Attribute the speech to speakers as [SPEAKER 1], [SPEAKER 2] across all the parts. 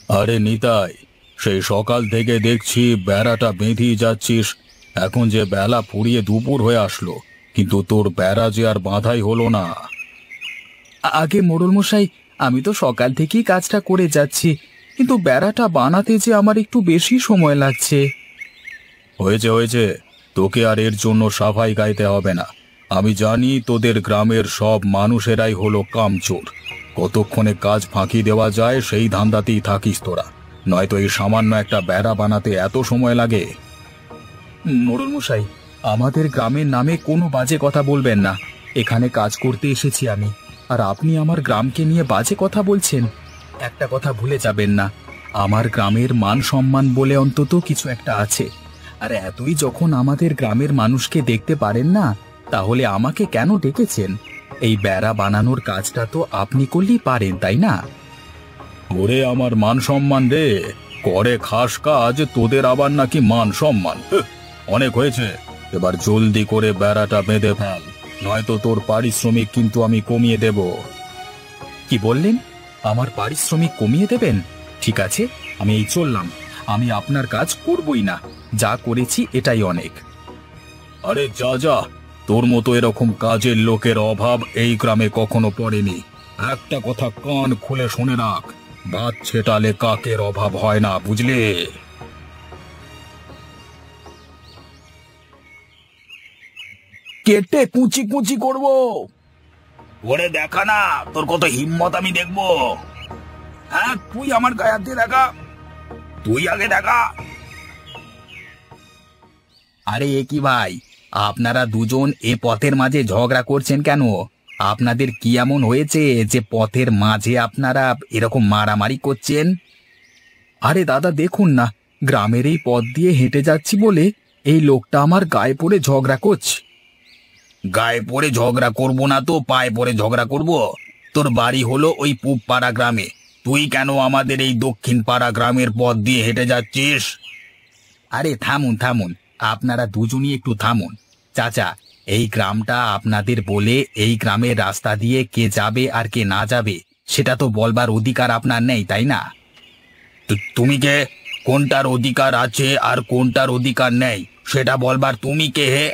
[SPEAKER 1] আরে নিতাই, সেই সকাল থেকে দেখছি বেড়াটা বেঁধেই যাচ্ছিস। এখন যে বেলা ফুরিয়ে দুপুর হয়ে আসলো, কিন্তু তোর বেড়া যে আর বাঁধাই হলো না।
[SPEAKER 2] আগে মোড়ল মশাই, আমি তো সকাল থেকেই কাজটা করে যাচ্ছি, কিন্তু বেড়াটা বানাতে যে আমার একটু বেশি সময় লাগছে।
[SPEAKER 1] হয়েছে হয়েছে, তোকে আর এর জন্য সাফাই গাইতে হবে না। আমি জানি তোদের গ্রামের সব মানুষেরাই হলো কামচোর। কতক্ষণে কাজ ফাঁকি দেওয়া যায় সেই ধান্দাতেই থাকিস তোরা, নয়তো এই সামান্য একটা বেড়া বানাতে এত সময় লাগে।
[SPEAKER 2] মোড়ল মশাই, আমাদের গ্রামের নামে কোনো বাজে কথা বলবেন না। এখানে কাজ করতে এসেছি আমি, আর আপনি আমার গ্রামকে নিয়ে বাজে কথা বলছেন। একটা কথা ভুলে যাবেন না, আমার গ্রামের মান সম্মান বলে অন্তত কিছু একটা আছে। আর এতই যখন আমাদের গ্রামের মানুষকে দেখতে পারেন না, তাহলে আমাকে কেন ডেকেছেন? এই বেড়া বানানোর কাজটা তো আপনি করলেই পারেন, তাই না?
[SPEAKER 1] ওরে আমার মান সম্মান রে, করে খাস কাজ, তোদের আবার নাকি মান সম্মান? অনেক হয়েছে, এবার জলদি করে বেড়াটা বেঁধে ফেল, নয়তো তোর পারিশ্রমিক কিন্তু আমি কমিয়ে দেব।
[SPEAKER 2] কি বললেন? আমার পারিশ্রমিক কমিয়ে দেবেন? ঠিক আছে, আমি এই চললাম। আমি আপনার কাজ করবই না, যা করেছি এটাই অনেক।
[SPEAKER 1] আরে যা যা, তোর মতো এরকম কাজের লোকের অভাব এই গ্রামে কখনো পড়েনি। একটা কথা কান খুলে শুনে রাখ, ভাত ছেটালে কাকের অভাব হয় না, বুঝলে?
[SPEAKER 2] কেটে কুচি কুচি করব।
[SPEAKER 1] ওরে দেখা না, তোর কত হিম্মত আমি দেখবো। হ্যাঁ, তুই আমার গায়ে হাত দিয়ে দেখা, তুই আগে দেখা।
[SPEAKER 2] আরে এ কি ভাই, আপনারা দুজন এ পথের মাঝে ঝগড়া করছেন কেন? আপনাদের কি এমন হয়েছে যে পথের মাঝে আপনারা এরকম মারামারি করছেন? আরে দাদা দেখুন না, গ্রামের এই পথ দিয়ে হেঁটে যাচ্ছি বলে এই লোকটা আমার গায়ে পড়ে ঝগড়া করছে।
[SPEAKER 1] গায়ে পড়ে ঝগড়া করব না তো পায়ে পড়ে ঝগড়া করব? তোর বাড়ি হলো ওই পূব পাড়া গ্রামে, তুই কেন আমাদের এই দক্ষিণ পাড়া গ্রামের পথ দিয়ে হেঁটে যাচ্ছিস?
[SPEAKER 2] আরে থামুন থামুন, আপনারা দুজনই একটু থামুন। চাচা, এই গ্রামটা আপনাদের বলে এই গ্রামের রাস্তা দিয়ে কে যাবে আর কে না যাবে সেটা তো বলবার অধিকার আপনার নেই, তাই না?
[SPEAKER 1] তুমি কে? কোনটার অধিকার আছে আর কোনটার অধিকার নেই সেটা বলবার তুমি কে হে?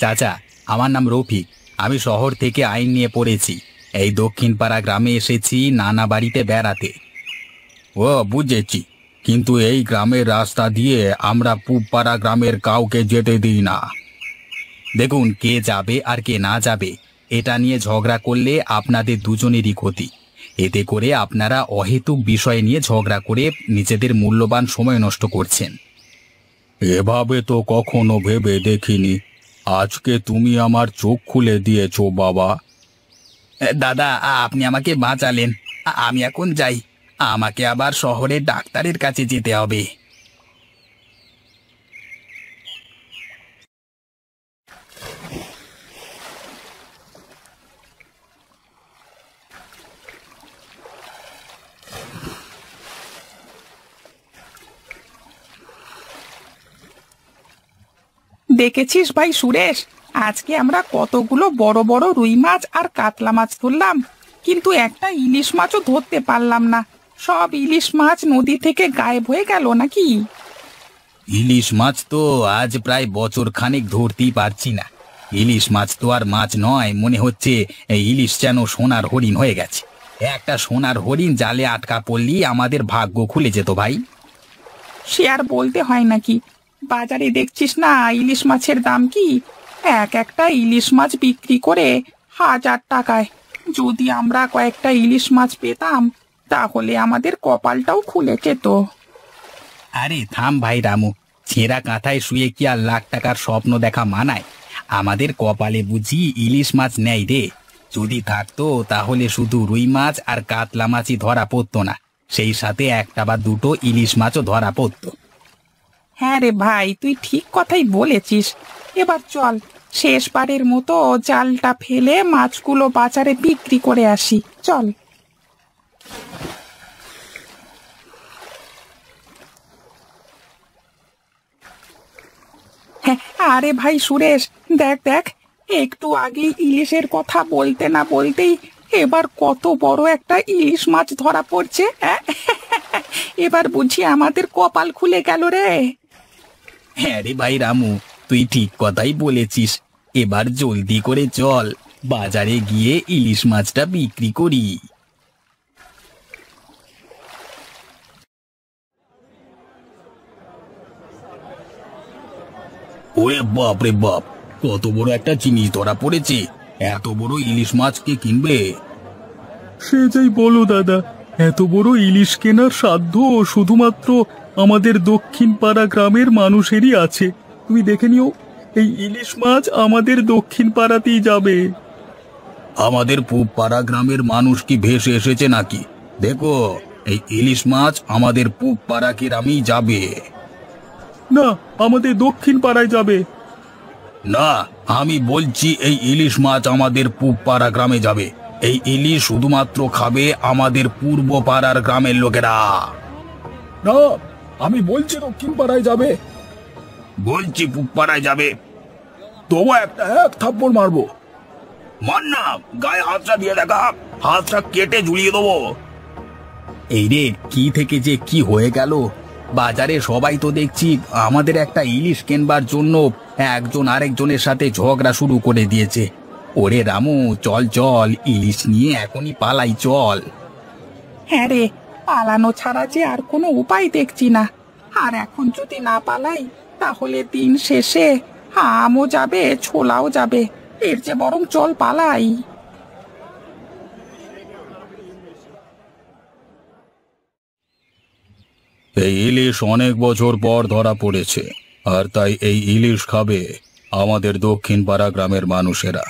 [SPEAKER 2] চাচা, আমার নাম রফিক। আমি শহর থেকে আইন নিয়ে পড়েছি। এই দক্ষিণ পাড়া গ্রামে এসেছি নানা বাড়িতে বেড়াতে।
[SPEAKER 1] ও বুঝেছি, কিন্তু এই গ্রামের রাস্তা দিয়ে আমরা পূব পাড়া গ্রামের কাউকে যেতে দিই না।
[SPEAKER 2] দেখুন, কে যাবে আর কে না যাবে এটা নিয়ে ঝগড়া করলে আপনাদের দুজনেরই ক্ষতি। এতে করে আপনারা অহেতুক বিষয় নিয়ে ঝগড়া করে নিজেদের মূল্যবান সময় নষ্ট করছেন।
[SPEAKER 1] এভাবে তো কখনো ভেবে দেখিনি, আজকে তুমি আমার চোখ খুলে দিয়েছো বাবা।
[SPEAKER 2] দাদা, আপনি আমাকে বাঁচালেন। আমি এখন যাই, আমাকে আবার শহরের ডাক্তারের কাছে যেতে হবে।
[SPEAKER 3] দেখেছিস ভাই সুরেশ, আজকে আমরা কতগুলো বড় বড় রুই মাছ আর কাতলা মাছ ধরলাম, কিন্তু একটা ইলিশ মাছও ধরতে পারলাম না। সব ইলিশ মাছ নদী থেকে গায়েব হয়ে গেল নাকি?
[SPEAKER 2] ইলিশ মাছ তো আজ প্রায় বছর খানেক ধরতেই পারছি না। ইলিশ মাছ তো আর মাছ নয়, মনে হচ্ছে এই ইলিশ যেন সোনার হরিণ হয়ে গেছে। একটা সোনার হরিণ জালে আটকা পড়লেই আমাদের ভাগ্য খুলে যেত ভাই।
[SPEAKER 3] সে আর বলতে হয় নাকি, বাজারে দেখছিস না ইলিশ মাছের দাম কি? এক একটা ইলিশ মাছ বিক্রি করে 1000 টাকায়। যদি আমরা কয়েকটা ইলিশ মাছ পেতাম তাহলে আমাদের কপালটাও খুলে যেত।
[SPEAKER 2] আরে থাম ভাই রামু, ছেঁড়া কাঁথায় শুয়ে কি আর লাখ টাকার স্বপ্ন দেখা মানায়? আমাদের কপালে বুঝি ইলিশ মাছ নেই রে। যদি থাকতো তাহলে শুধু রুই মাছ আর কাতলা মাছই ধরা পড়তো না, সেই সাথে একটা বা দুটো ইলিশ মাছও ধরা পড়তো।
[SPEAKER 3] হ্যাঁ রে ভাই, তুই ঠিক কথাই বলেছিস। এবার চল, শেষবারের মতো জালটা ফেলে মাছগুলো বাজারে বিক্রি করে আসি, চল। হ্যাঁ, আরে ভাই সুরেশ, দেখ দেখ, একটু আগে ইলিশের কথা বলতে না বলতেই এবার কত বড় একটা ইলিশ মাছ ধরা পড়ছে। এবার বুঝি আমাদের কপাল খুলে গেল রে।
[SPEAKER 2] হ্যাঁ রে ভাই রামু, তুই ঠিক কথাই বলেছিস। এবার জলদি করে চল, বাজারে গিয়ে ইলিশ মাছটা বিক্রি করি। ওরে বাপ রে বাপ, কত বড় একটা জিনিস ধরা পড়েছে! এত বড় ইলিশ মাছ কে কিনবে?
[SPEAKER 1] সে যাই বলো দাদা, এত বড় ইলিশ কেনার সাধ্য শুধুমাত্র আমাদের দক্ষিণ পাড়া গ্রামের মানুষেরই আছে। তুমি দেখে নিও, এই ইলিশ মাছ আমাদের দক্ষিণ পাড়াতেই যাবে।
[SPEAKER 2] আমাদের পূব পাড়া গ্রামের মানুষ কি ভেসে এসেছে নাকি? দেখো, এই ইলিশ মাছ আমাদের পূব পাড়া গ্রামেই যাবে।
[SPEAKER 1] না, আমাদের দক্ষিণ পাড়ায় যাবে।
[SPEAKER 2] না, আমি বলছি এই ইলিশ মাছ আমাদের পূব পাড়া গ্রামে যাবে। এই ইলিশ শুধুমাত্র খাবে আমাদের পূর্ব পাড়ার গ্রামের লোকেরা।
[SPEAKER 1] না, আমি বলছি দক্ষিণ পাড়ায় যাবে।
[SPEAKER 2] বলছি পূব পাড়ায় যাবে।
[SPEAKER 1] তবু একটা এক থাপ্পড় মারবো।
[SPEAKER 2] মার না, গায়ে হাতটা দিয়ে দেখা, হাতটা কেটে ঝুলিয়ে দেবো। এই রে, কি থেকে যে কি হয়ে গেল! বাজারে সবাই তো দেখছি আমাদের একটা ইলিশ কেনবার জন্য একজন আরেকজনের সাথে ঝগড়া শুরু করে দিয়েছে। ওরে রামু, চল চল, ইলিশ নিয়ে এখনই পালাই, চল।
[SPEAKER 3] হ্যাঁ রে, পালানো ছাড়া যে আর কোনো উপায় দেখছি না। আর এখন যদি না পালাই তাহলে দিন শেষে আমও যাবে, ছোলাও যাবে। এর যে বরং চল পালাই।
[SPEAKER 1] এই ইলিশ অনেক বছর পর ধরা পড়েছে, আর তাই এই ইলিশ খাবে আমাদের দক্ষিণ পাড়া গ্রামের মানুষেরা।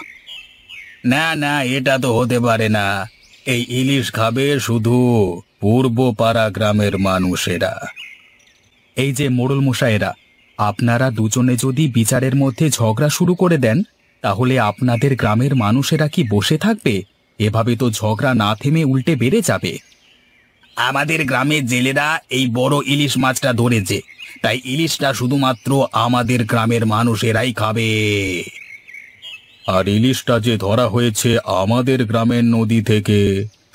[SPEAKER 2] না না, এটা তো হতে পারে না। এই ইলিশ খাবে শুধু পূর্ব পাড়া গ্রামের মানুষেরা। এই যে মোড়ল মশাইরা, আপনারা দুজনে যদি বিচারের মধ্যে ঝগড়া শুরু করে দেন, তাহলে আপনাদের গ্রামের মানুষেরা কি বসে থাকবে? এভাবে তো ঝগড়া না থেমে উল্টে বেড়ে যাবে। আমাদের গ্রামের জেলেরা এই বড় ইলিশ মাছটা ধরেছে, তাই ইলিশটা শুধুমাত্র আমাদের গ্রামের মানুষেরাই খাবে।
[SPEAKER 1] আর ইলিশটা যে ধরা হয়েছে আমাদের গ্রামের নদী থেকে,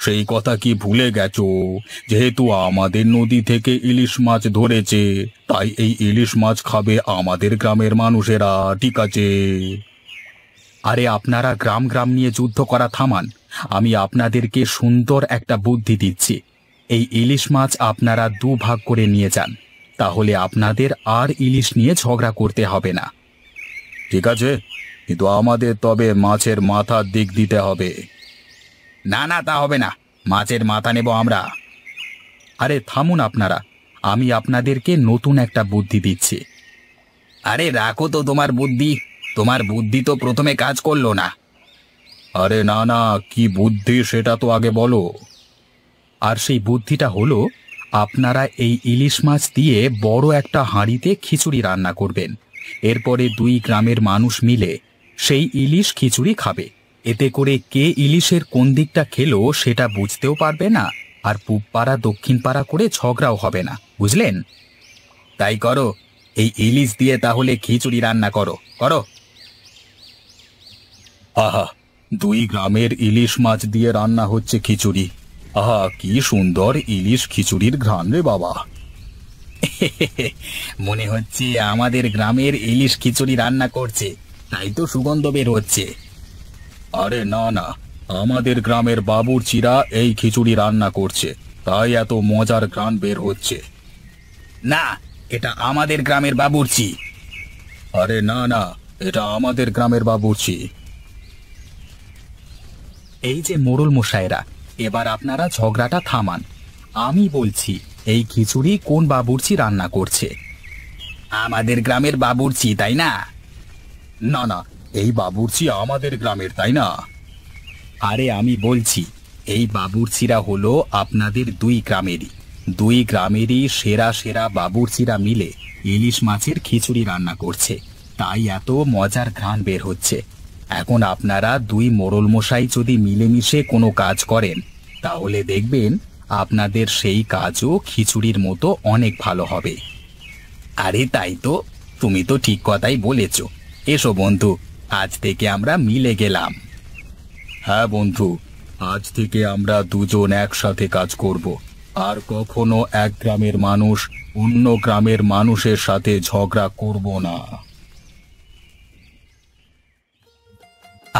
[SPEAKER 1] সেই কথা কি ভুলে গেছো? যেহেতু আমাদের নদী থেকে ইলিশ মাছ ধরেছে, তাই এই ইলিশ মাছ খাবে আমাদের গ্রামের মানুষেরা, ঠিক আছে?
[SPEAKER 2] আরে আপনারা গ্রাম গ্রাম নিয়ে যুদ্ধ করা থামান। আমি আপনাদেরকে সুন্দর একটা বুদ্ধি দিচ্ছি। এই ইলিশ মাছ আপনারা দুভাগ করে নিয়ে যান, তাহলে আপনাদের আর ইলিশ নিয়ে ঝগড়া করতে হবে না।
[SPEAKER 1] ঠিক আছে, কিন্তু আমাদের তবে মাছের মাথার দিক দিতে হবে।
[SPEAKER 2] না না, তা হবে না, মাছের মাথা নেব আমরা। আরে থামুন আপনারা, আমি আপনাদেরকে নতুন একটা বুদ্ধি দিচ্ছি। আরে রাখো তো তোমার বুদ্ধি, তোমার বুদ্ধি তো প্রথমে কাজ করলো না।
[SPEAKER 1] আরে না না, কি বুদ্ধি সেটা তো আগে বলো।
[SPEAKER 2] আর সেই বুদ্ধিটা হলো, আপনারা এই ইলিশ মাছ দিয়ে বড় একটা হাঁড়িতে খিচুড়ি রান্না করবেন। এরপরে দুই গ্রামের মানুষ মিলে সেই ইলিশ খিচুড়ি খাবে। এতে করে কে ইলিশের কোন দিকটা খেলো সেটা বুঝতেও পারবে না, আর পূব পাড়া দক্ষিণ পাড়া করে ঝগড়াও হবে না, বুঝলেন? তাই করো, এই ইলিশ দিয়ে তাহলে খিচুড়ি রান্না করো করো।
[SPEAKER 1] আহা, দুই গ্রামের ইলিশ মাছ দিয়ে রান্না হচ্ছে খিচুড়ি। আহা, কি সুন্দর ইলিশ খিচুড়ির ঘ্রাণ রে বাবা!
[SPEAKER 2] মনে হচ্ছে আমাদের গ্রামের ইলিশ খিচুড়ি রান্না করছে, তাই তো সুগন্ধ বের হচ্ছে।
[SPEAKER 1] আরে না না, আমাদের গ্রামের বাবুর্চিরা এই খিচুড়ি রান্না করছে, তাই এত মজার ঘ্রাণ বের হচ্ছে।
[SPEAKER 2] না, এটা আমাদের গ্রামের বাবুর্চি।
[SPEAKER 1] আরে না না, এটা আমাদের গ্রামের বাবুর্চি।
[SPEAKER 2] এই যে মোড়ল মশাইরা, এবার আপনারা ঝগড়াটা থামান। আমি বলছি, এই খিচুড়ি কোন বাবুর্চি রান্না করছে? আমাদের গ্রামের বাবুর্চি, তাই না?
[SPEAKER 1] না না, এই বাবুর্চি আমাদের গ্রামের, তাই না?
[SPEAKER 2] আরে আমি বলছি, এই বাবুর্চিরা হলো আপনাদের দুই গ্রামেরই। দুই গ্রামেরই সেরা সেরা বাবুর্চিরা মিলে ইলিশ মাছের খিচুড়ি রান্না করছে, তাই এত মজার ঘ্রাণ বের হচ্ছে। এখন আপনারা দুই মোড়ল মশাই যদি মিলেমিশে কোনো কাজ করেন, তাহলে দেখবেন আপনাদের সেই কাজও খিচুড়ির মতো অনেক ভালো হবে। আরে তাই তো, তুমি তো ঠিক কথাই বলেছ। এসো বন্ধু, আজ থেকে আমরা মিলে গেলাম।
[SPEAKER 1] হ্যাঁ বন্ধু, আজ থেকে আমরা দুজন একসাথে কাজ করব। আর কখনো এক গ্রামের মানুষ অন্য গ্রামের মানুষের সাথে ঝগড়া করব না।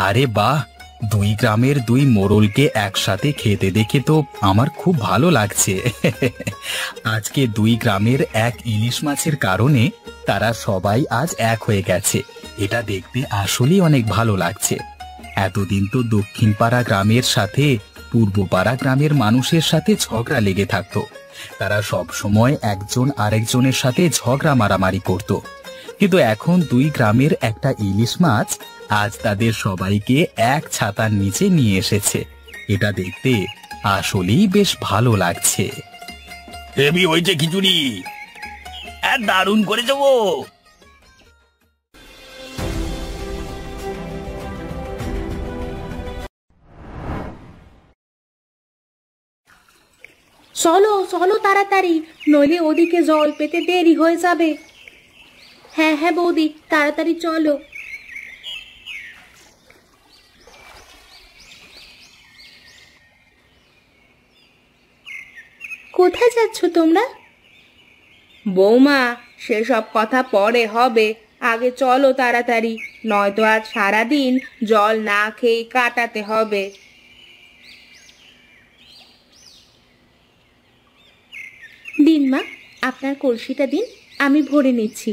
[SPEAKER 2] আরে বাহ, দুই গ্রামের দুই মোড়লকে একসাথে খেতে দেখে তো আমার খুব ভালো লাগছে। আজকে দুই গ্রামের এক ইলিশ মাছের কারণে তারা সবাই আজ এক হয়ে গেছে। এটা দেখতে আসলেই অনেক ভালো লাগছে। এতদিন তো দক্ষিণ পাড়া গ্রামের সাথে পূর্ব পাড়া গ্রামের মানুষের সাথে ঝগড়া লেগে থাকতো। তারা সব সময় একজন আরেকজনের সাথে ঝগড়া মারামারি করত। কিন্তু এখন দুই গ্রামের একটা ইলিশ মাছ আজ তাদের সবাইকে এক ছাতার নিচে নিয়ে এসেছে। এটা দেখতে আসলেই বেশ ভালো লাগছে।
[SPEAKER 1] হেবি হয়েছে খিচুড়ি, দারুণ করে দেবো।
[SPEAKER 4] চলো চলো তাড়াতাড়ি, নইলে ওদিকে জল পেতে দেরি হয়ে যাবে। হ্যাঁ হ্যাঁ বৌদি, তাড়াতাড়ি চলো। কোথায় যাচ্ছ তোমরা? বৌমা, সেসব কথা পরে হবে, আগে চলো তাড়াতাড়ি, নয়তো আজ সারাদিন জল না খেয়ে কাটাতে হবে। দিন মা, আপনার কলসিটা দিন, আমি ভরে নিচ্ছি।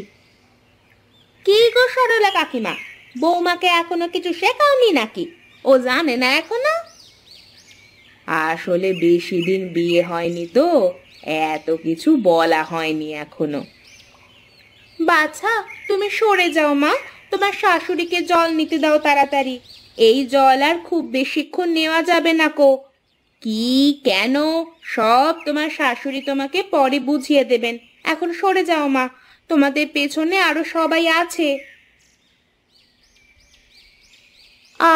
[SPEAKER 4] কি গো সরলা কাকিমা, বৌমাকে এখনো কিছু শেখাওনি নাকি? ও জানে না এখনো? আসলে বেশি দিন বিয়ে হয়নি তো, এত কিছু বলা হয়নি এখনো। বাছা, তুমি সরে যাও মা, তোমার শাশুড়িকে জল নিতে দাও তাড়াতাড়ি। এই জল আর খুব বেশিক্ষণ নেওয়া যাবে না কো। কি কেন, সব তোমার শাশুড়ি তোমাকে পরে বুঝিয়ে দেবেন। এখন সরে যাও মা, তোমাদের পেছনে আরো সবাই আছে।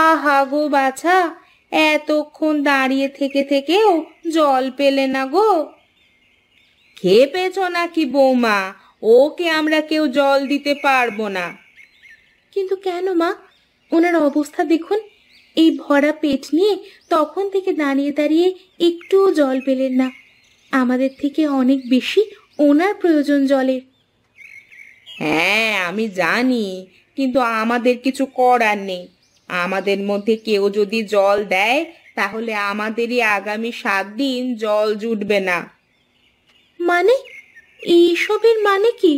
[SPEAKER 4] আহা গো বাছা, এতক্ষণ দাঁড়িয়ে থেকে থেকেও জল পেলে না গো? খেয়ে পেয়েছ নাকি বৌমা? ওকে আমরা কেউ জল দিতে পারবো না। কিন্তু কেন মা, ওনার অবস্থা দেখুন, এই ভরা পেট নিয়ে তখন থেকে দাঁড়িয়ে দাঁড়িয়ে একটুও জল পেলেন না। আমাদের থেকে অনেক বেশি ওনার প্রয়োজন জলের। হ্যাঁ আমি জানি, কিন্তু আমাদের কিছু করার নেই। আমাদের মধ্যে কেউ যদি জল দেয়, তাহলে আমাদেরই আগামী 7 দিন জল জুটবে না। মানে এইসবের মানে কি?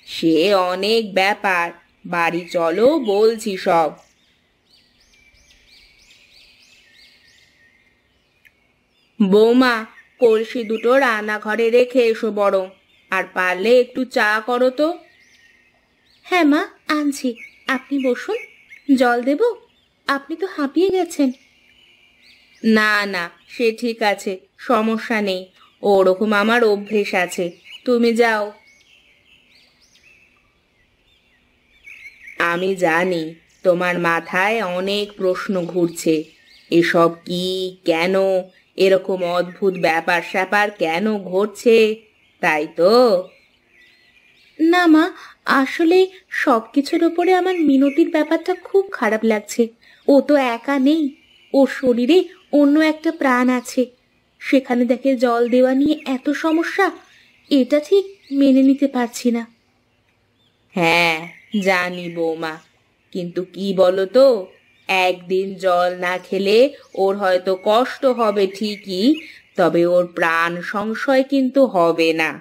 [SPEAKER 4] সে অনেক ব্যাপার, বাড়ি চলো বলছি সব। বৌমা, কলসি দুটো রান্নাঘরে রেখে এসো বরং, আর পারলে একটু চা করো তো। হ্যাঁ মা, আনছি, আপনি বসুন। জল দেব? আপনি তো হাঁপিয়ে গেছেন। না না, সে ঠিক আছে, সমস্যা নেই, ওরকম আমার অভ্যেস আছে। তুমি যাও। আমি জানি তোমার মাথায় অনেক প্রশ্ন ঘুরছে। এসব কি, কেন, এরকম অদ্ভুত ব্যাপার স্যাপার কেন ঘটছে, তাই তো? না মা, আসলে সবকিছুর ওপরে আমার মিনতির ব্যাপারটা খুব খারাপ লাগছে। ও তো একা নেই, ওর শরীরে অন্য একটা প্রাণ আছে। সেখানে দেখে জল দেওয়া নিয়ে এত সমস্যা, এটা ঠিক মেনে নিতে পারছি না। হ্যাঁ জানি বৌমা, কিন্তু কি বলো তো, একদিন জল না খেলে ওর হয়তো কষ্ট হবে ঠিকই, তবে ওর প্রাণ সংশয় কিন্তু হবে না।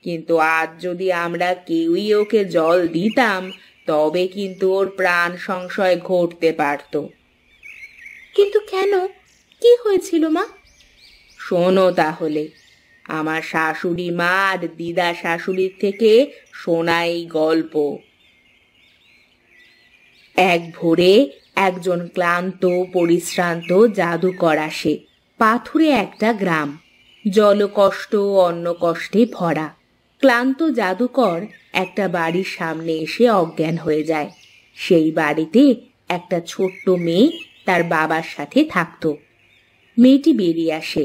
[SPEAKER 4] কিন্তু আজ যদি আমরা কেউই ওকে জল দিতাম, তবে কিন্তু ওর প্রাণ সংশয় ঘটতে পারত। কিন্তু কেন, কি হয়েছিল মা? শোনো তাহলে, আমার শাশুড়ি মা আর দিদা শাশুড়ির থেকে শোনা এই গল্প। এক ভোরে একজন ক্লান্ত পরিশ্রান্ত জাদুকর আসে। পাথুরে একটা গ্রাম, জলকষ্ট অন্ন কষ্টে ভরা। ক্লান্ত জাদুকর একটা বাড়ির সামনে এসে অজ্ঞান হয়ে যায়। সেই বাড়িতে একটা ছোট্ট মেয়ে তার বাবার সাথে থাকতো। মেয়েটি বেরিয়ে আসে।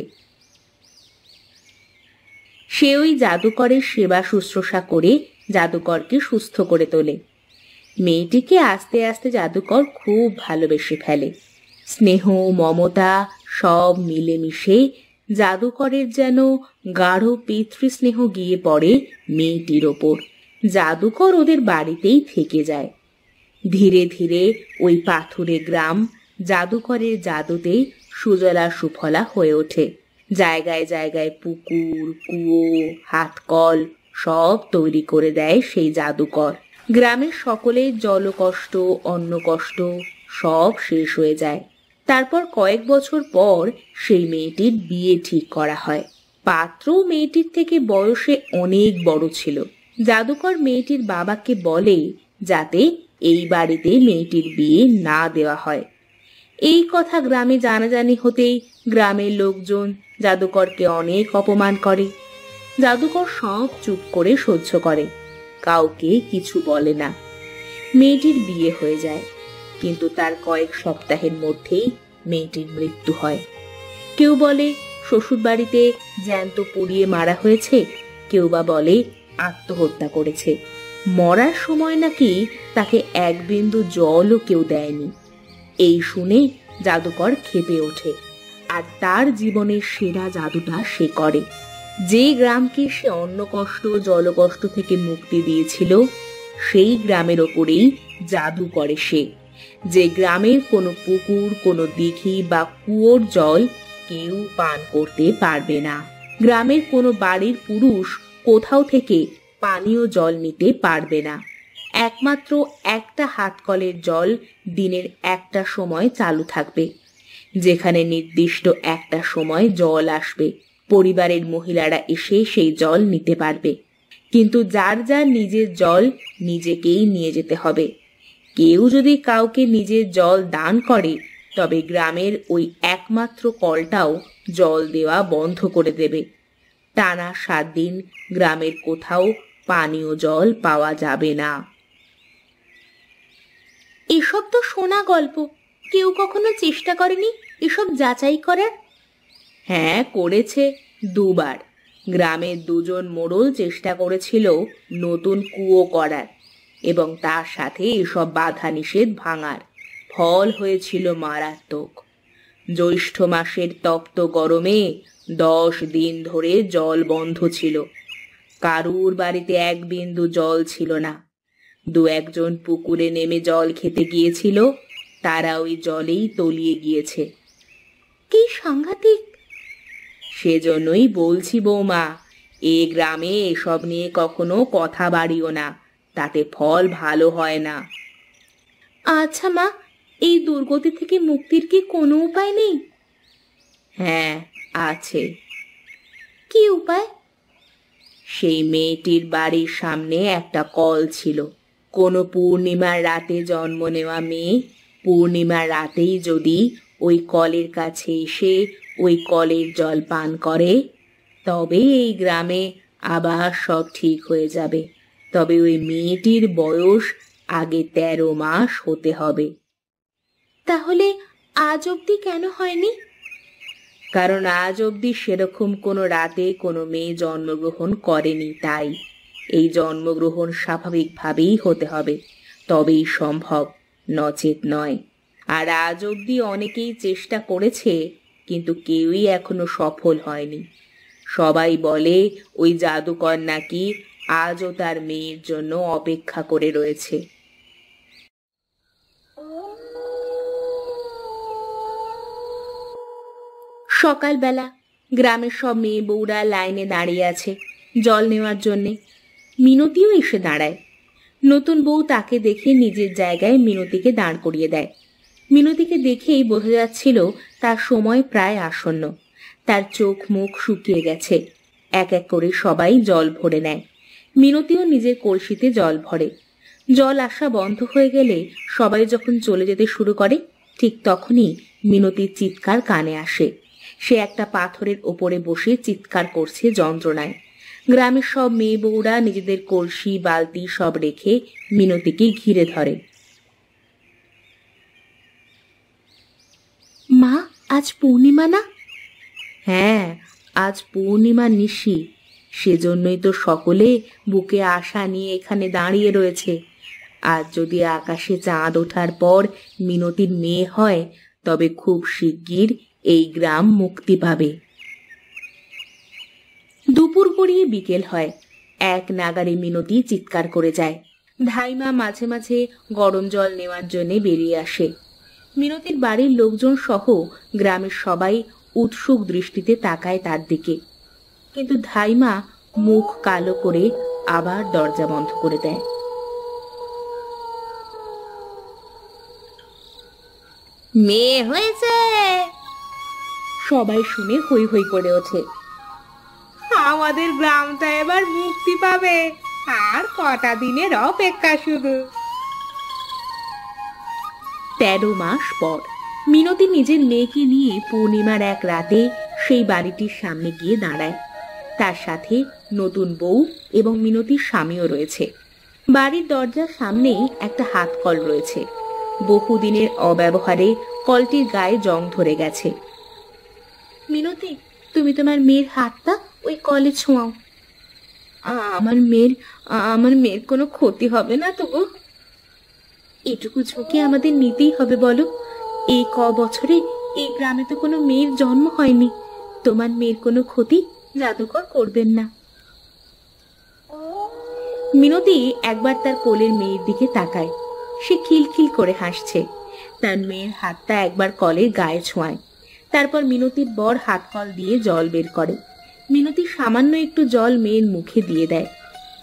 [SPEAKER 4] সে ওই জাদুকরের সেবা শুশ্রূষা করে জাদুকরকে সুস্থ করে তোলে। মেয়েটিকে আস্তে আস্তে জাদুকর খুব ভালোবেসে ফেলে। স্নেহ মমতা সব মিলেমিশে জাদুকরের যেন গাঢ় পিতৃস্নেহ গিয়ে পড়ে মেয়েটির ওপর। জাদুকর ওদের বাড়িতেই থেকে যায়। ধীরে ধীরে ওই পাথুরে গ্রাম জাদুকরের জাদুতে সুজলা সুফলা হয়ে ওঠে। জায়গায় জায়গায় পুকুর, কুয়ো, হাতকল সব তৈরি করে দেয় সেই জাদুকর। গ্রামের সকলের জলকষ্ট, অন্নকষ্ট সব শেষ হয়ে যায়। তারপর কয়েক বছর পর সেই মেয়েটির বিয়ে ঠিক করা হয়। পাত্র মেয়েটির থেকে বয়সে অনেক বড় ছিল। জাদুকর মেয়েটির বাবাকে বলে যাতে এই বাড়িতে মেয়েটির বিয়ে না দেওয়া হয়। এই কথা গ্রামে জানাজানি হতেই গ্রামের লোকজন জাদুকরকে অনেক অপমান করে। জাদুকর সব চুপ করে সহ্য করে, কাউকে কিছু বলে না। মেয়েটির বিয়ে হয়ে যায়, কিন্তু তার কয়েক সপ্তাহের মধ্যেই মেয়েটির মৃত্যু হয়। কেউ বলে শ্বশুর বাড়িতে জ্যান্ত পুড়িয়ে মারা হয়েছে, কেউ বা বলে আত্মহত্যা করেছে। মরার সময় নাকি তাকে এক বিন্দু জলও কেউ দেয়নি। এই শুনে জাদুকর ক্ষেপে ওঠে, আর তার জীবনের সেরা জাদুটা সে করে। যে গ্রামকে সে অন্ন কষ্ট, জলকষ্ট থেকে মুক্তি দিয়েছিল, সেই গ্রামের ওপরেই জাদু করে সে। যে গ্রামের কোনো পুকুর, কোনো দিঘি বা কুয়োর জল কেউ পান করতে পারবে না। গ্রামের কোনো বাড়ির পুরুষ কোথাও থেকে পানীয় জল নিতে পারবে না। একমাত্র একটা হাতকলের জল দিনের একটা সময় চালু থাকবে, যেখানে নির্দিষ্ট একটা সময় জল আসবে। পরিবারের মহিলারা এসে সেই জল নিতে পারবে, কিন্তু যার যার নিজের জল নিজেকেই নিয়ে যেতে হবে। কেউ যদি কাউকে নিজের জল দান করে, তবে গ্রামের ওই একমাত্র কলটাও জল দেওয়া বন্ধ করে দেবে। টানা 7 দিন গ্রামের কোথাও পানীয় জল পাওয়া যাবে না। এসব তো শোনা গল্প, কেউ কখনো চেষ্টা করেনি এসব যাচাই করার? হ্যাঁ, করেছে 2 বার। গ্রামের 2 জন মোড়ল চেষ্টা করেছিল নতুন কুয়ো করার এবং তার সাথে এসব বাধা নিষেধ ভাঙার। ফল হয়েছিল মারাত্মক। জ্যৈষ্ঠ মাসের তপ্ত গরমে 10 দিন ধরে জল বন্ধ ছিল। কারুর বাড়িতে এক বিন্দু জল ছিল না। 2-1 জন পুকুরে নেমে জল খেতে গিয়েছিল, তারা ওই জলেই তলিয়ে গিয়েছে। কি সাংঘাতিক! সেজন্যই বলছি বৌমা, এ গ্রামে এসব নিয়ে কখনো কথা বাড়িও না, তাতে ফল ভালো হয় না। আচ্ছা মা, এই দুর্গতি থেকে মুক্তির কি কোনো উপায় নেই? হ্যাঁ, আছে। কি উপায়? সেই মেয়েটির বাড়ির সামনে একটা কল ছিল। কোনো পূর্ণিমার রাতে জন্ম নেওয়া মেয়ে পূর্ণিমার রাতেই যদি ওই কলের কাছে এসে ওই কলের জল পান করে, তবে এই গ্রামে আবার সব ঠিক হয়ে যাবে। তবে ওই মেয়েটির বয়স আগে 13 মাস হতে হবে। তাহলে আজ অবধি কেন হয়নি? কারণ আজ অবধি সেরকম কোনো রাতে কোনো মেয়ে জন্মগ্রহণ করেনি, তাই এই জন্মগ্রহণ স্বাভাবিকভাবেই হতে হবে, তবেই সম্ভব, নচেত নয়। আর আজ অবধি অনেকেই চেষ্টা করেছে, কিন্তু কেউই এখনো সফল হয়নি। সবাই বলে ওই জাদুকর নাকি আজও তার মেয়ের জন্য অপেক্ষা করে রয়েছে। সকালবেলা গ্রামের সব মেয়ে বউরা লাইনে দাঁড়িয়ে আছে জল নেওয়ার জন্যে। মিনতিও এসে দাঁড়ায়। নতুন বউ তাকে দেখে নিজের জায়গায় মিনতিকে দাঁড় করিয়ে দেয়। মিনতিকে দেখেই বোঝা যাচ্ছিল তার সময় প্রায় আসন্ন। তার চোখ মুখ শুকিয়ে গেছে। এক এক করে সবাই জল ভরে নেয়। মিনতিও নিজের কলসিতে জল ভরে। জল আসা বন্ধ হয়ে গেলে সবাই যখন চলে যেতে শুরু করে, ঠিক তখনই মিনতির চিৎকার কানে আসে। সে একটা পাথরের ওপরে বসে চিৎকার করছে যন্ত্রণায়। গ্রামের সব মেয়ে বউরা নিজেদের কলসি, বালতি সব রেখে মিনতিকে ঘিরে ধরে। মা, আজ পূর্ণিমা না? হ্যাঁ, আজ পূর্ণিমা নিশি। সেজন্যই তো সকলে বুকে আশা নিয়ে এখানে দাঁড়িয়ে রয়েছে। আজ যদি আকাশে চাঁদ ওঠার পর মিনতির মেয়ে হয়, তবে খুব শিগগির এই গ্রাম মুক্তি পাবে। দুপুর গড়িয়ে বিকেল হয়। এক নাগারে মিনতি চিৎকার করে যায়। ধাইমা মাঝে মাঝে গরম জল নেওয়ার জন্য বেরিয়ে আসে। মিনতির বাড়ির লোকজন সহ গ্রামের সবাই উৎসুক দৃষ্টিতে তাকায় তার দিকে, কিন্তু ধাইমা মুখ কালো করে আবার দরজা বন্ধ করে দেয়। মেয়ে হয়েছে, সবাই শুনে হই হই করে ওঠে। আমাদের গ্রামটা এবার মুক্তি পাবে, আর কটা দিনের অপেক্ষা শুধু। 13 মাস পর মিনতি নিজের মেয়েকে নিয়ে পূর্ণিমার এক রাতে সেই বাড়িটির সামনে গিয়ে দাঁড়ায়। তার সাথে নতুন বউ এবং মিনতির স্বামীও রয়েছে। বাড়ির দরজার সামনে একটা হাত কল রয়েছে। বহুদিনের অব্যবহারে কলটির গায়ে জং ধরে গেছে। মিনতি, তুমি তোমার মেয়ের হাতটা ওই কলে ছোঁয়াও। আমার মেয়ের কোনো ক্ষতি হবে না তো গো? এটুকু ঝুঁকি আমাদের নিতেই হবে বলো। এই বছরে এই গ্রামে তো কোনো মেয়ের জন্ম হয়নি। তোমার মেয়ের কোনো ক্ষতি জাদুকর করবেন না। মিনতি একবার তার কোলের মেয়ের দিকে তাকায়। সে খিলখিল করে হাসছে। তার মেয়ের হাতটা একবার কলের গায়ে ছোঁয়ায়। তারপর মিনতির বর হাত কল দিয়ে জল বের করে। মিনতি সামান্য একটু জল মেয়ের মুখে দিয়ে দেয়,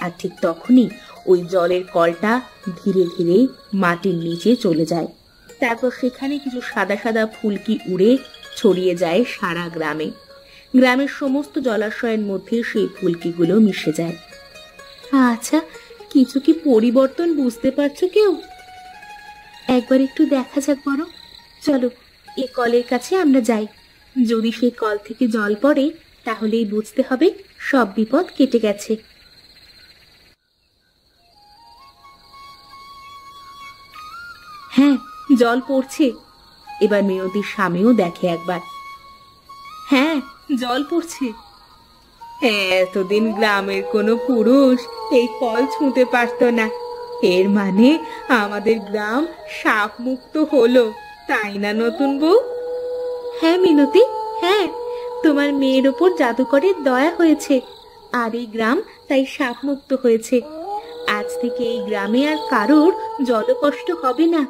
[SPEAKER 4] আর ঠিক তখনই ওই জলের কলটা ধীরে ধীরে মাটির নিচে চলে যায়। তারপর সেখানে কিছু সাদা সাদা ফুলকি উড়ে ছড়িয়ে যায় সারা গ্রামে। গ্রামের সমস্ত জলাশয়ের মধ্যে সেই ফুলকিগুলো মিশে যায়। আচ্ছা, কিছু কি পরিবর্তন বুঝতে পারছো কেউ? একবার একটু দেখা যাক বড়। চলো, এই কলের কাছে আমরা যাই। যদি সেই কল থেকে জল পড়ে তাহলেই বুঝতে হবে সব বিপদ কেটে গেছে। হ্যাঁ, জল পড়ছে। এবার মিনতির স্বামীও দেখে একবার। হ্যাঁ, জল পড়ছে। এতদিন গ্রামের কোনো পুরুষ এই কল ছুঁতে পারত না। এর মানে আমাদের গ্রাম সাপ মুক্ত হলো, তাই না নতুন বউ? হ্যাঁ মিনতি, হ্যাঁ, তোমার মেয়ের ওপর জাদুকরের দয়া হয়েছে, আর এই গ্রাম তাই সাপ মুক্ত হয়েছে। আজ থেকে এই গ্রামে আর কারোর জলকষ্ট হবে না।